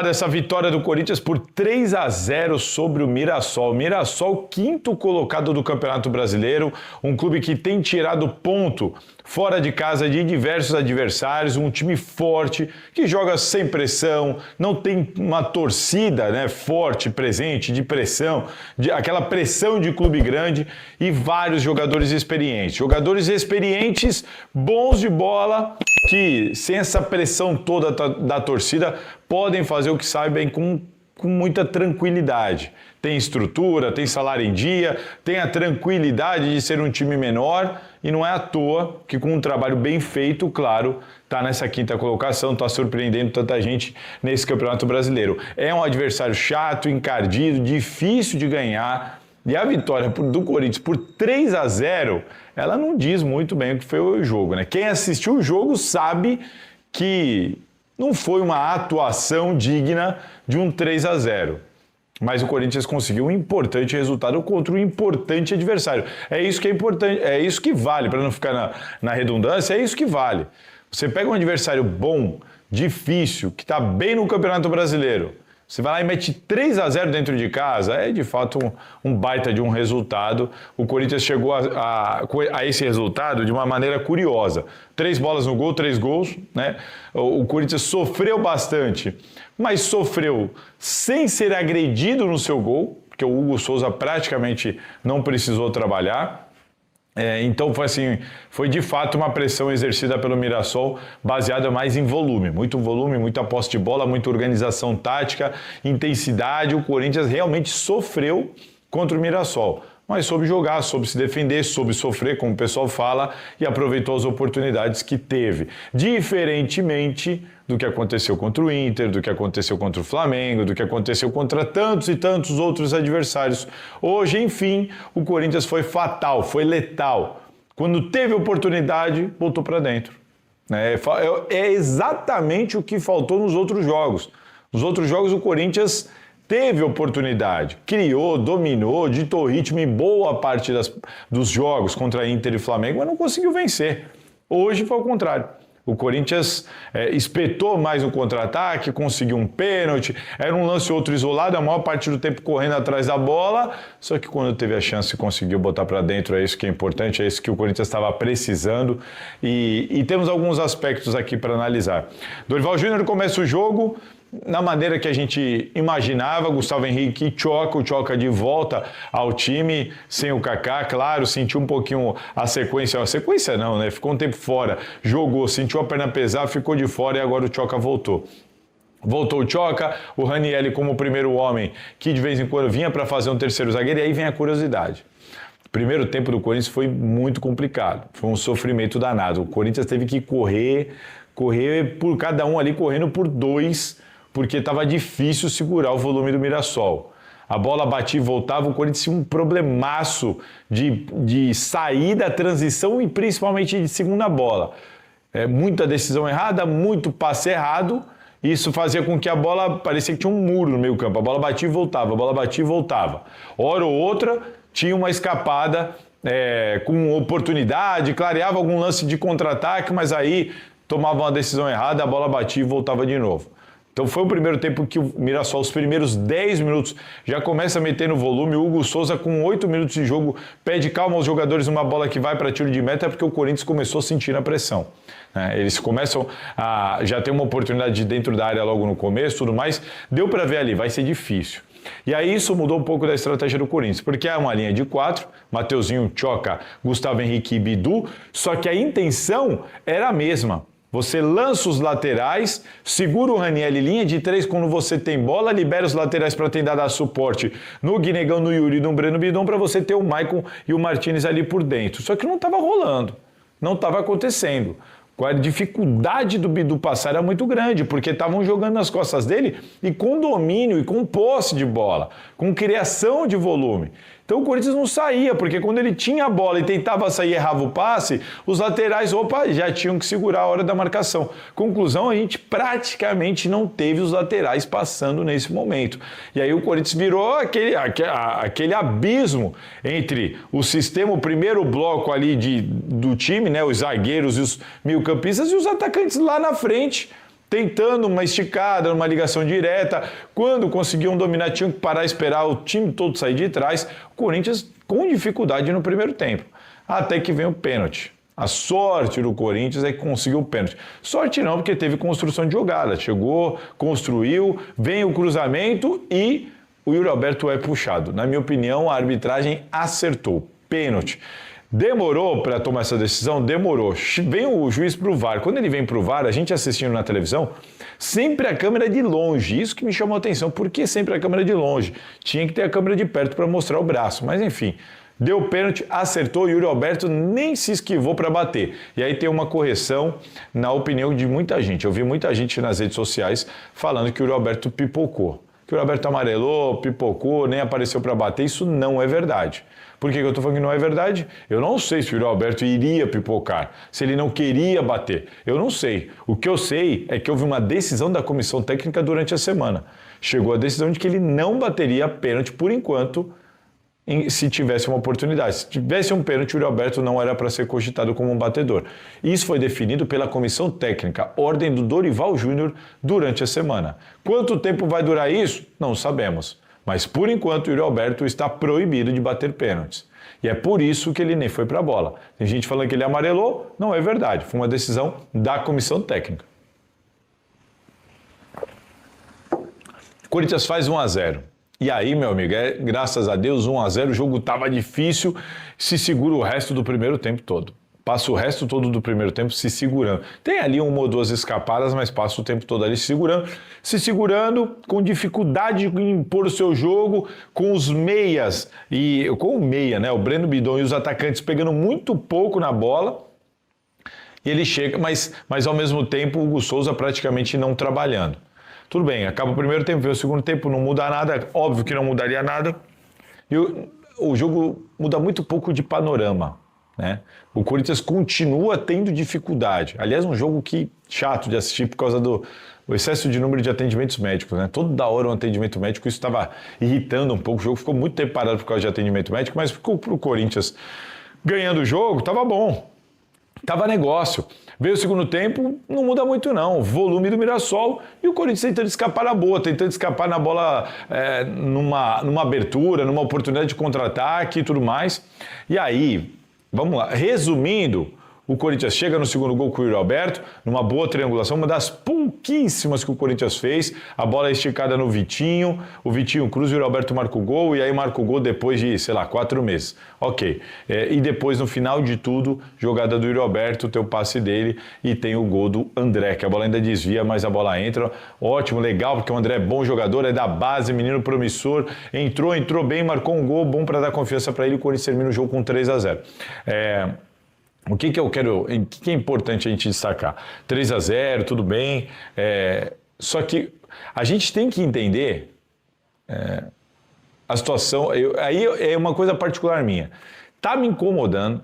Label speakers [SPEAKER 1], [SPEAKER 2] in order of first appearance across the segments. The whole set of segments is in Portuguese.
[SPEAKER 1] Dessa vitória do Corinthians por 3-0 sobre o Mirassol. Mirassol, quinto colocado do Campeonato Brasileiro, um clube que tem tirado ponto fora de casa de diversos adversários, um time forte, que joga sem pressão, não tem uma torcida, né, forte, presente, de pressão, aquela pressão de clube grande, e vários jogadores experientes. Jogadores experientes, bons de bola, que sem essa pressão toda da torcida podem fazer o que sabem com muita tranquilidade. Tem estrutura, tem salário em dia, tem a tranquilidade de ser um time menor, e não é à toa que, com um trabalho bem feito, claro, está nessa quinta colocação, está surpreendendo tanta gente nesse Campeonato Brasileiro. É um adversário chato, encardido, difícil de ganhar, e a vitória do Corinthians por 3-0, ela não diz muito bem o que foi o jogo, né? Quem assistiu o jogo sabe que não foi uma atuação digna de um 3-0. Mas o Corinthians conseguiu um importante resultado contra um importante adversário. É isso que é importante, é isso que vale, para não ficar na redundância, é isso que vale. Você pega um adversário bom, difícil, que está bem no Campeonato Brasileiro, você vai lá e mete 3-0 dentro de casa, é de fato um baita de um resultado. O Corinthians chegou a esse resultado de uma maneira curiosa. 3 bolas no gol, 3 gols, né? O Corinthians sofreu bastante, mas sofreu sem ser agredido no seu gol, porque o Hugo Souza praticamente não precisou trabalhar. Então foi de fato uma pressão exercida pelo Mirassol, baseada mais em volume, muita posse de bola, muita organização tática, intensidade. O Corinthians realmente sofreu contra o Mirassol, mas soube jogar, soube se defender, soube sofrer, como o pessoal fala, e aproveitou as oportunidades que teve. Diferentemente do que aconteceu contra o Inter, do que aconteceu contra o Flamengo, do que aconteceu contra tantos e tantos outros adversários. Hoje, enfim, o Corinthians foi fatal, foi letal. Quando teve oportunidade, botou para dentro. É exatamente o que faltou nos outros jogos. Nos outros jogos, o Corinthians teve oportunidade, criou, dominou, ditou ritmo em boa parte dos jogos contra Inter e Flamengo, mas não conseguiu vencer. Hoje foi o contrário. O Corinthians espetou mais no contra-ataque, conseguiu um pênalti, era um lance ou outro isolado, a maior parte do tempo correndo atrás da bola, só que quando teve a chance conseguiu botar para dentro. É isso que é importante, é isso que o Corinthians estava precisando, e temos alguns aspectos aqui para analisar. Dorival Júnior começa o jogo na maneira que a gente imaginava, Gustavo Henrique e o Tchoca de volta ao time, sem o Kaká, claro, sentiu um pouquinho a sequência não, né? Ficou um tempo fora, jogou, sentiu a perna pesar, ficou de fora, e agora o Tchoca voltou. Voltou o Tchoca, o Ranieri como primeiro homem, que de vez em quando vinha para fazer um terceiro zagueiro, e aí vem a curiosidade. O primeiro tempo do Corinthians foi muito complicado, foi um sofrimento danado. O Corinthians teve que correr por cada um ali, correndo por 2, porque estava difícil segurar o volume do Mirassol. A bola batia e voltava, o Corinthians tinha um problemaço de saída, transição e principalmente de segunda bola. Muita decisão errada, muito passe errado, e isso fazia com que a bola parecia que tinha um muro no meio campo. A bola batia e voltava, a bola batia e voltava. Hora ou outra tinha uma escapada com oportunidade, clareava algum lance de contra-ataque, mas aí tomava uma decisão errada, a bola batia e voltava de novo. Então foi o primeiro tempo que o Mirassol, os primeiros 10 minutos, já começa a meter no volume. O Hugo Souza, com 8 minutos de jogo, pede calma aos jogadores numa bola que vai para tiro de meta, porque o Corinthians começou a sentir a pressão. Eles começam a já ter uma oportunidade de dentro da área logo no começo, tudo mais. Deu para ver ali, vai ser difícil. E aí isso mudou um pouco da estratégia do Corinthians, porque é uma linha de 4, Mateuzinho, Tchoca, Gustavo Henrique e Bidu, só que a intenção era a mesma. Você lança os laterais, segura o Ranieri, linha de 3, quando você tem bola, libera os laterais para tentar dar suporte no Guinegão, no Yuri e no Breno Bidon, para você ter o Maicon e o Martinez ali por dentro. Só que não estava rolando, não estava acontecendo. A dificuldade do Bidu passar era muito grande, porque estavam jogando nas costas dele e com domínio e com posse de bola, com criação de volume. Então o Corinthians não saía, porque quando ele tinha a bola e tentava sair e errava o passe, os laterais, já tinham que segurar a hora da marcação. Conclusão, a gente praticamente não teve os laterais passando nesse momento. E aí o Corinthians virou aquele abismo entre o sistema, o primeiro bloco ali do time, né, os zagueiros e os meio-campistas, e os atacantes lá na frente, tentando uma esticada, uma ligação direta. Quando conseguiam dominar, tinham que parar e esperar o time todo sair de trás. O Corinthians com dificuldade no primeiro tempo, até que vem o pênalti. A sorte do Corinthians é que conseguiu o pênalti. Sorte não, porque teve construção de jogada. Chegou, construiu, vem o cruzamento e o Yuri Alberto é puxado. Na minha opinião, a arbitragem acertou. Pênalti. Demorou para tomar essa decisão? Demorou. Vem o juiz para o VAR. Quando ele vem para o VAR, a gente assistindo na televisão, sempre a câmera de longe. Isso que me chamou a atenção. Por que sempre a câmera de longe? Tinha que ter a câmera de perto para mostrar o braço. Mas enfim, deu pênalti, acertou, Yuri Alberto nem se esquivou para bater. E aí tem uma correção na opinião de muita gente. Eu vi muita gente nas redes sociais falando que o Yuri Alberto pipocou. Que o Yuri Alberto amarelou, pipocou, nem apareceu para bater. Isso não é verdade. Por que eu estou falando que não é verdade? Eu não sei se o Yuri Alberto iria pipocar, se ele não queria bater. Eu não sei. O que eu sei é que houve uma decisão da comissão técnica durante a semana. Chegou a decisão de que ele não bateria pênalti por enquanto, se tivesse uma oportunidade. Se tivesse um pênalti, o Yuri Alberto não era para ser cogitado como um batedor. Isso foi definido pela comissão técnica, ordem do Dorival Júnior, durante a semana. Quanto tempo vai durar isso? Não sabemos. Mas, por enquanto, o Yuri Alberto está proibido de bater pênaltis. E é por isso que ele nem foi para a bola. Tem gente falando que ele amarelou. Não é verdade. Foi uma decisão da comissão técnica. Corinthians faz 1-0. E aí, meu amigo, graças a Deus, 1-0. O jogo estava difícil. Se segura o resto do primeiro tempo todo. Passa o resto todo do primeiro tempo se segurando. Tem ali uma ou duas escapadas, mas passa o tempo todo ali se segurando, com dificuldade em impor o seu jogo, com os meias, e com o meia, né? O Breno Bidon e os atacantes pegando muito pouco na bola. E ele chega, mas ao mesmo tempo o Hugo Souza praticamente não trabalhando. Tudo bem, acaba o primeiro tempo, vem o segundo tempo, não muda nada, óbvio que não mudaria nada. E o jogo muda muito pouco de panorama. Né? O Corinthians continua tendo dificuldade. Aliás, um jogo chato de assistir por causa do excesso de número de atendimentos médicos. Né? Toda hora um atendimento médico, isso estava irritando um pouco. O jogo ficou muito tempo parado por causa de atendimento médico, mas ficou para o Corinthians ganhando o jogo, estava bom. Estava negócio. Veio o segundo tempo, não muda muito não. Volume do Mirassol e o Corinthians tentando escapar na boa, tentando escapar na bola numa abertura, numa oportunidade de contra-ataque e tudo mais. E aí, vamos lá, resumindo, o Corinthians chega no segundo gol com o Yuri Alberto, numa boa triangulação, uma das pouquíssimas que o Corinthians fez, a bola é esticada no Vitinho, o Vitinho cruza, o Yuri Alberto marca o gol, e aí marca o gol depois de, 4 meses. Ok, e depois no final de tudo, jogada do Yuri Alberto, tem o passe dele e tem o gol do André, que a bola ainda desvia, mas a bola entra, ótimo, legal, porque o André é bom jogador, é da base, menino promissor, entrou bem, marcou um gol, bom para dar confiança para ele, o Corinthians termina o jogo com 3-0. O que eu quero, o que é importante a gente destacar? 3-0, tudo bem, só que a gente tem que entender a situação, aí é uma coisa particular minha. Tá me incomodando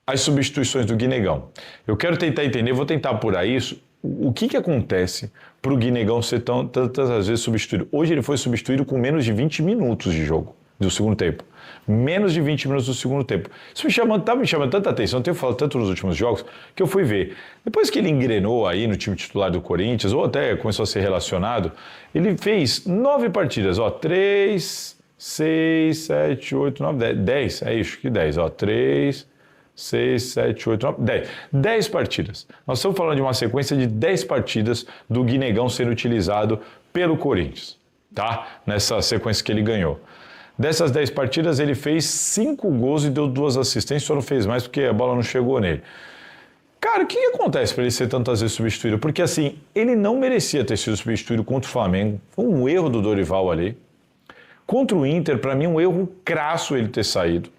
[SPEAKER 1] as substituições do Guinegão. Eu quero tentar entender, vou tentar apurar isso, o que acontece para o Guinegão ser tantas vezes substituído. Hoje ele foi substituído com menos de 20 minutos de jogo, do segundo tempo. Menos de 20 minutos do segundo tempo. Isso tá me chamando tanta atenção, eu tenho falado tanto nos últimos jogos, que eu fui ver. Depois que ele engrenou aí no time titular do Corinthians, ou até começou a ser relacionado, ele fez 9 partidas, 3, 6, 7, 8, 9, 10, é isso, que 10, 3, 6, 7, 8, 9, 10. 10 partidas. Nós estamos falando de uma sequência de 10 partidas do Guinegão sendo utilizado pelo Corinthians, tá? Nessa sequência que ele ganhou. Dessas 10 partidas, ele fez 5 gols e deu 2 assistências, só não fez mais porque a bola não chegou nele. Cara, o que acontece para ele ser tantas vezes substituído? Porque, assim, ele não merecia ter sido substituído contra o Flamengo. Foi um erro do Dorival ali. Contra o Inter, para mim, um erro crasso ele ter saído.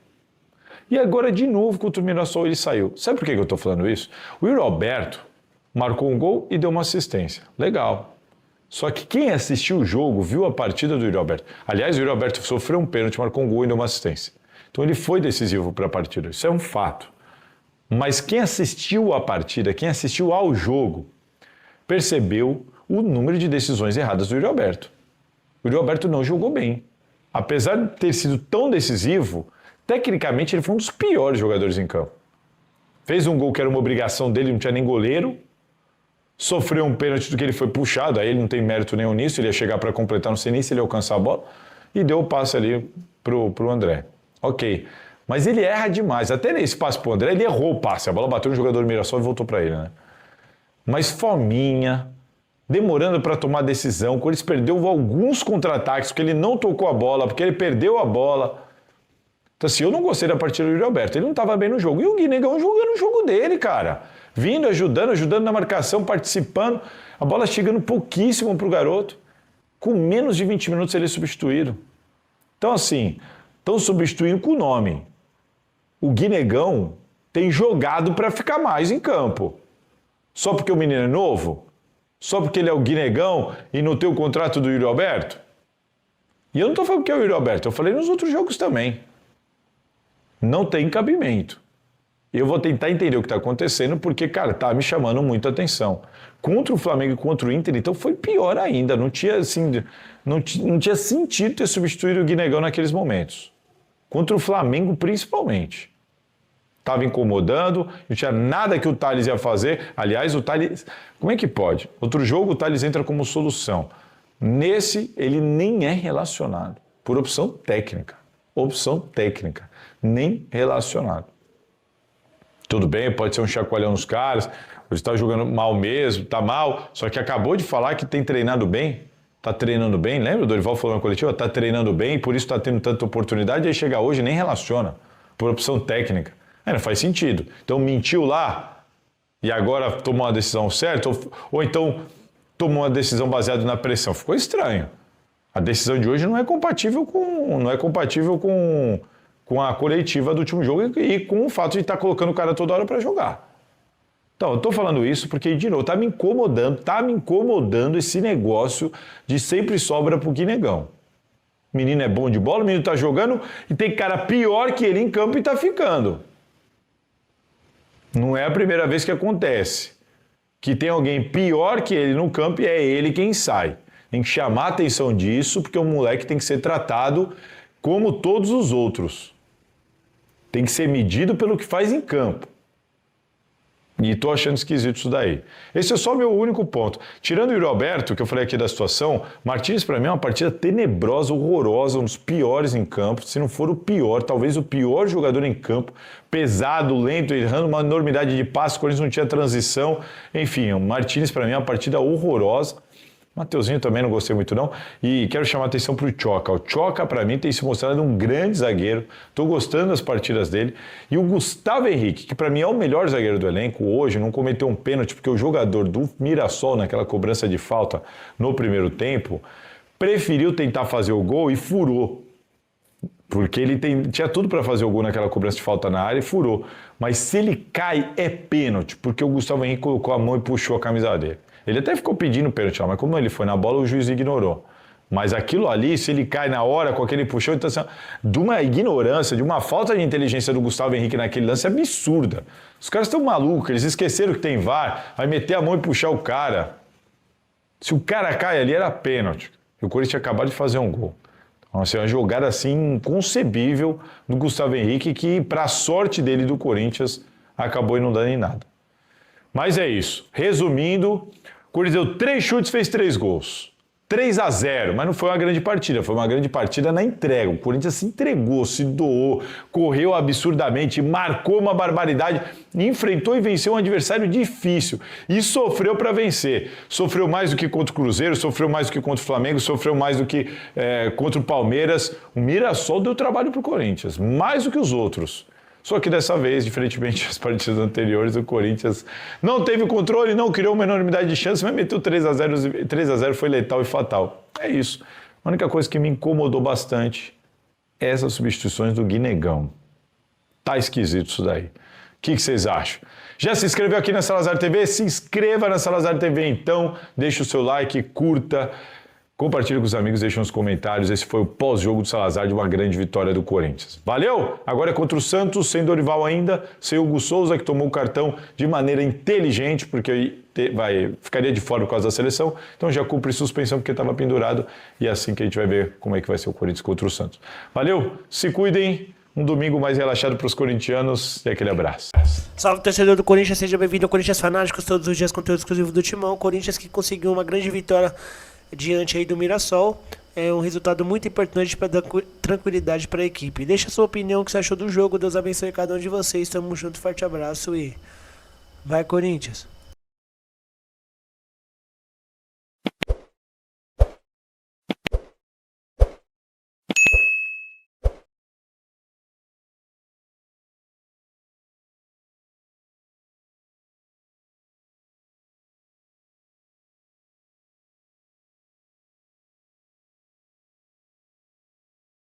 [SPEAKER 1] E agora, de novo, contra o Mirassol, ele saiu. Sabe por que eu estou falando isso? O Yuri Alberto marcou um gol e deu uma assistência. Legal. Só que quem assistiu o jogo viu a partida do Yuri Alberto. Aliás, o Yuri Alberto sofreu um pênalti, marcou um gol e deu uma assistência. Então ele foi decisivo para a partida. Isso é um fato. Mas quem assistiu a partida, quem assistiu ao jogo, percebeu o número de decisões erradas do Yuri Alberto. O Yuri Alberto não jogou bem. Apesar de ter sido tão decisivo, tecnicamente ele foi um dos piores jogadores em campo. Fez um gol que era uma obrigação dele, não tinha nem goleiro. sofreu um pênalti do que ele foi puxado, aí ele não tem mérito nenhum nisso, ele ia chegar para completar, não sei nem se ele ia alcançar a bola, e deu o passe ali pro André. Ok, mas ele erra demais, até nesse passe pro André, ele errou o passe, a bola bateu no jogador do Mirassol e voltou para ele, né? Mas fominha, demorando para tomar decisão, quando ele perdeu alguns contra-ataques, porque ele não tocou a bola, porque ele perdeu a bola. Então assim, eu não gostei da partida do Yuri Alberto, ele não estava bem no jogo, e o Guinegão jogando o jogo dele, cara. Vindo, ajudando na marcação, participando, a bola chegando pouquíssimo pro garoto. Com menos de 20 minutos ele é substituído. Então assim, estão substituindo com o nome. O Guinegão tem jogado para ficar mais em campo. Só porque o menino é novo? Só porque ele é o Guinegão e não tem o contrato do Yuri Alberto? E eu não estou falando que é o Yuri Alberto, eu falei nos outros jogos também. Não tem cabimento. Eu vou tentar entender o que está acontecendo, porque, cara, tá me chamando muita atenção. Contra o Flamengo e contra o Inter, então foi pior ainda. Não tinha, assim, não tinha sentido ter substituído o Guinegão naqueles momentos. Contra o Flamengo, principalmente. Estava incomodando, não tinha nada que o Tales ia fazer. Aliás, o Tales... Como é que pode? Outro jogo, o Tales entra como solução. Nesse, ele nem é relacionado. Por opção técnica. Opção técnica. Nem relacionado. Tudo bem, pode ser um chacoalhão nos caras, ele está jogando mal mesmo, está mal, só que acabou de falar que tem treinado bem, está treinando bem, lembra? O Dorival falou na coletiva, está treinando bem, por isso está tendo tanta oportunidade, aí chega hoje e nem relaciona, por opção técnica. Não faz sentido. Então mentiu lá e agora tomou uma decisão certa, ou então tomou uma decisão baseada na pressão. Ficou estranho. A decisão de hoje não é compatível com a coletiva do último jogo e com o fato de estar colocando o cara toda hora para jogar. Então, eu estou falando isso porque, de novo, tá me incomodando esse negócio de sempre sobra pro Guinegão. O menino é bom de bola, o menino tá jogando e tem cara pior que ele em campo e tá ficando. Não é a primeira vez que acontece. Que tem alguém pior que ele no campo e é ele quem sai. Tem que chamar a atenção disso, porque o moleque tem que ser tratado como todos os outros. Tem que ser medido pelo que faz em campo. E estou achando esquisito isso daí. Esse é só o meu único ponto. Tirando o Yuri Alberto, que eu falei aqui da situação, Martins para mim é uma partida tenebrosa, horrorosa, um dos piores em campo. Se não for o pior, talvez o pior jogador em campo. Pesado, lento, errando uma enormidade de passos, o Corinthians não tinha transição. Enfim, o Martins para mim é uma partida horrorosa. Mateuzinho também não gostei muito não. E quero chamar a atenção para o Tchoca. O Tchoca, para mim, tem se mostrado um grande zagueiro. Estou gostando das partidas dele. E o Gustavo Henrique, que para mim é o melhor zagueiro do elenco hoje, não cometeu um pênalti, porque o jogador do Mirassol, naquela cobrança de falta no primeiro tempo, preferiu tentar fazer o gol e furou. Porque ele tinha tudo para fazer o gol naquela cobrança de falta na área e furou. Mas se ele cai, é pênalti, porque o Gustavo Henrique colocou a mão e puxou a camisa dele. Ele até ficou pedindo pênalti lá, mas como ele foi na bola, o juiz ignorou. Mas aquilo ali, se ele cai na hora com aquele puxão, então, assim, de uma ignorância, de uma falta de inteligência do Gustavo Henrique naquele lance absurda. Os caras estão malucos, eles esqueceram que tem VAR, vai meter a mão e puxar o cara. Se o cara cai ali, era pênalti. E o Corinthians tinha acabado de fazer um gol. Então, assim, uma jogada assim inconcebível do Gustavo Henrique, que, para a sorte dele do Corinthians, acabou não dando em nada. Mas é isso. Resumindo, o Corinthians deu 3 chutes, fez 3 gols. 3-0, mas não foi uma grande partida, foi uma grande partida na entrega. O Corinthians se entregou, se doou, correu absurdamente, marcou uma barbaridade, enfrentou e venceu um adversário difícil e sofreu para vencer. Sofreu mais do que contra o Cruzeiro, sofreu mais do que contra o Flamengo, sofreu mais do que contra o Palmeiras. O Mirassol deu trabalho para o Corinthians, mais do que os outros. Só que dessa vez, diferentemente das partidas anteriores, o Corinthians não teve controle, não criou uma enormidade de chances, mas meteu 3-0, 3-0 foi letal e fatal. É isso. A única coisa que me incomodou bastante é essas substituições do Guinegão. Tá esquisito isso daí. O que vocês acham? Já se inscreveu aqui na Salazar TV? Se inscreva na Salazar TV então, deixa o seu like, curta, compartilhe com os amigos, deixe nos comentários. Esse foi o pós-jogo do Salazar de uma grande vitória do Corinthians. Valeu! Agora é contra o Santos, sem Dorival ainda, sem Hugo Souza, que tomou o cartão de maneira inteligente, porque ficaria de fora por causa da seleção. Então já cumpre suspensão porque estava pendurado. E é assim que a gente vai ver como é que vai ser o Corinthians contra o Santos. Valeu! Se cuidem! um domingo mais relaxado para os corintianos e aquele abraço.
[SPEAKER 2] Salve, torcedor do Corinthians, seja bem-vindo ao Corinthians Fanáticos, todos os dias conteúdo exclusivo do Timão. Corinthians que conseguiu uma grande vitória diante aí do Mirassol. É um resultado muito importante para dar tranquilidade para a equipe. Deixa a sua opinião, o que você achou do jogo. Deus abençoe cada um de vocês. Tamo junto, forte abraço e vai, Corinthians!